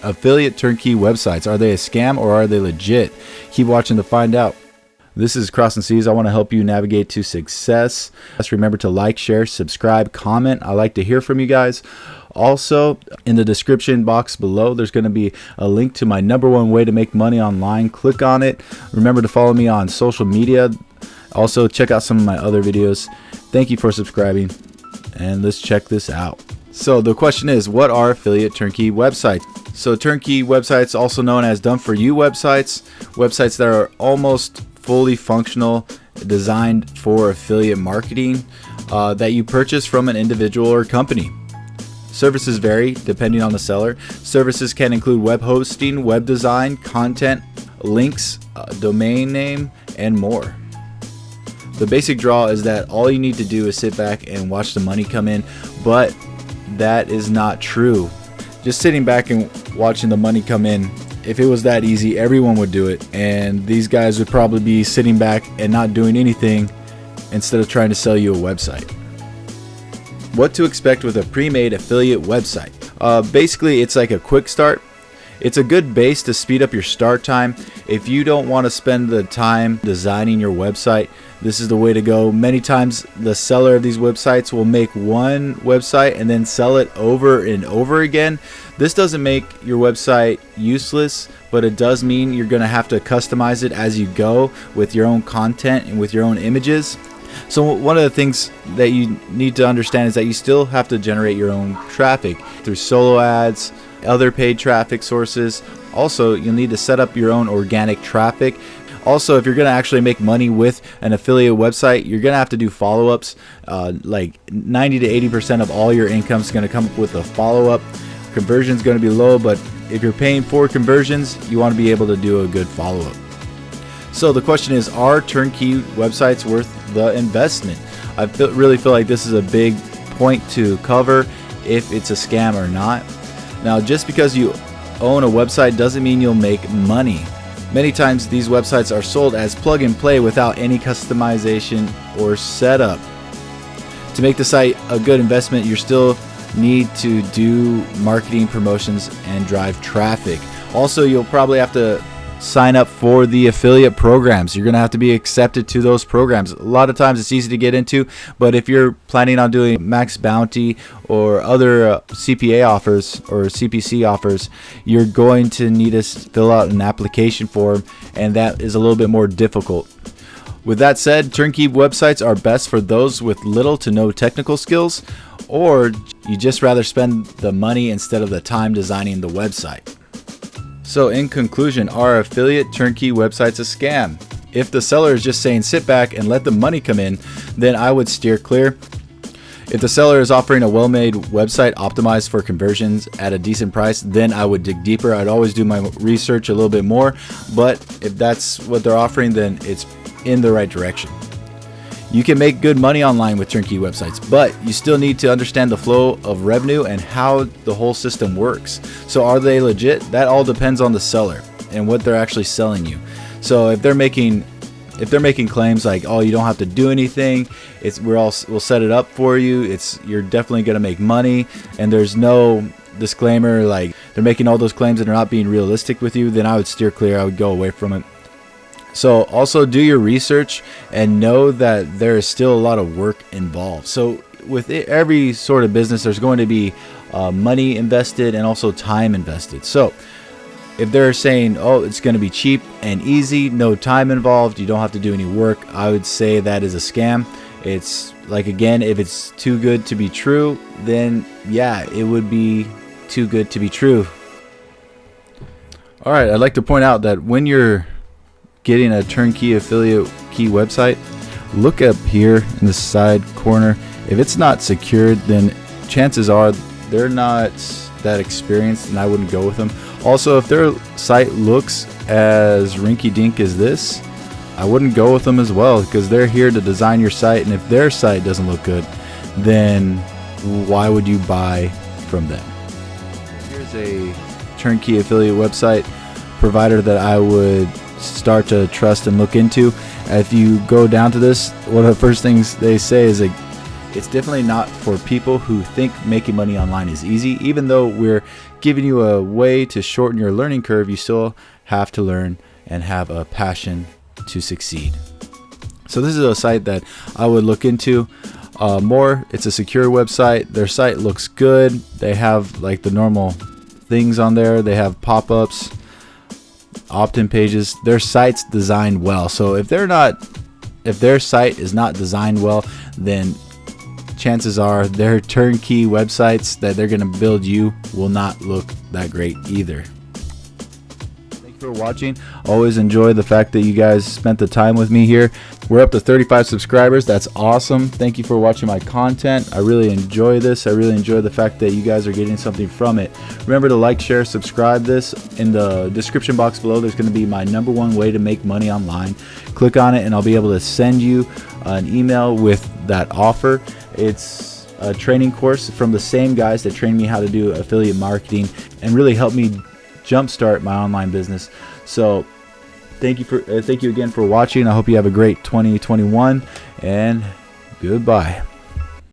Affiliate turnkey websites. Are they a scam or are they legit? Keep watching to find out. This is Crossing Seas. I want to help you navigate to success. Just remember to like, share, subscribe, comment. I like to hear from you guys. Also, in the description box below, there's going to be a link to my #1 way to make money online. Click on it. Remember to follow me on social media. Also, check out some of my other videos. Thank you for subscribing, and let's check this out. So the question is, what are affiliate turnkey websites? So turnkey websites, also known as done-for-you websites, websites that are almost fully functional, designed for affiliate marketing, that you purchase from an individual or company. Services vary depending on the seller. Services can include web hosting, web design, content, links, domain name, and more. The basic draw is that all you need to do is sit back and watch the money come in, but that is not true. Just sitting back and watching the money come in, if it was that easy, everyone would do it, and these guys would probably be sitting back and not doing anything instead of trying to sell you a website. What to expect with a pre-made affiliate website. Basically, it's like a quick start. It's a good base to speed up your start time. If you don't want to spend the time designing your website, this is the way to go. Many times the seller of these websites will make one website and then sell it over and over again. This doesn't make your website useless, but it does mean you're going to have to customize it as you go with your own content and with your own images. So one of the things that you need to understand is that you still have to generate your own traffic through solo ads, other paid traffic sources. Also, you'll need to set up your own organic traffic. Also, if you're going to actually make money with an affiliate website, you're going to have to do follow-ups. Like 90 to 80% of all your income is going to come up with a follow-up. Conversion is going to be low, but if you're paying for conversions, you want to be able to do a good follow-up. So the question is, are turnkey websites worth the investment? I really feel like this is a big point to cover, if it's a scam or not. Now, just because you own a website doesn't mean you'll make money. Many times these websites are sold as plug and play without any customization or setup. To make the site a good investment, you still need to do marketing, promotions, and drive traffic. Also, you'll probably have to sign up for the affiliate programs. You're going to have to be accepted to those programs. A lot of times it's easy to get into, but if you're planning on doing max bounty or other CPA offers or CPC offers, you're going to need to fill out an application form, and that is a little bit more difficult. With that said, turnkey websites are best for those with little to no technical skills, or you just rather spend the money instead of the time designing the website. So in conclusion, are affiliate turnkey websites a scam? If the seller is just saying sit back and let the money come in, then I would steer clear. If the seller is offering a well-made website optimized for conversions at a decent price, then I would dig deeper. I'd always do my research a little bit more, but if that's what they're offering, then it's in the right direction. You can make good money online with turnkey websites, but you still need to understand the flow of revenue and how the whole system works. So are they legit? That all depends on the seller and what they're actually selling you. So if they're making claims like, oh, you don't have to do anything, we'll set it up for you, you're definitely going to make money, and there's no disclaimer like they're making all those claims and they're not being realistic with you, then I would steer clear. I would go away from it. So also do your research and know that there is still a lot of work involved. So with every sort of business, there's going to be money invested and also time invested. So if they're saying, oh, it's going to be cheap and easy, no time involved, you don't have to do any work, I would say that is a scam. It's like, again, if it's too good to be true, then yeah, it would be too good to be true. All right, I'd like to point out that when you're getting a turnkey affiliate key website, look up here in the side corner. If it's not secured, then chances are they're not that experienced and I wouldn't go with them. Also, if their site looks as rinky-dink as this, I wouldn't go with them as well, because they're here to design your site, and if their site doesn't look good, then why would you buy from them? Here's a turnkey affiliate website provider that I would start to trust and look into. If you go down to this, one of the first things they say is like, It's definitely not for people who think making money online is easy. Even though we're giving you a way to shorten your learning curve, you still have to learn and have a passion to succeed. So this is a site that I would look into more. It's a secure website. Their site looks good. They have like the normal things on there. They have pop-ups, opt-in pages. Their site's designed well. So if their site is not designed well, then chances are their turnkey websites that they're going to build you will not look that great either. Thank you for watching. Always enjoy the fact that you guys spent the time with me here. We're up to 35 subscribers. That's awesome. Thank you for watching my content. I really enjoy this. I really enjoy the fact that you guys are getting something from it. Remember to like, share, subscribe this. In the description box below, there's going to be my #1 way to make money online. Click on it and I'll be able to send you an email with that offer. It's a training course from the same guys that trained me how to do affiliate marketing and really helped me jumpstart my online business. So thank you again for watching. I hope you have a great 2021 and goodbye.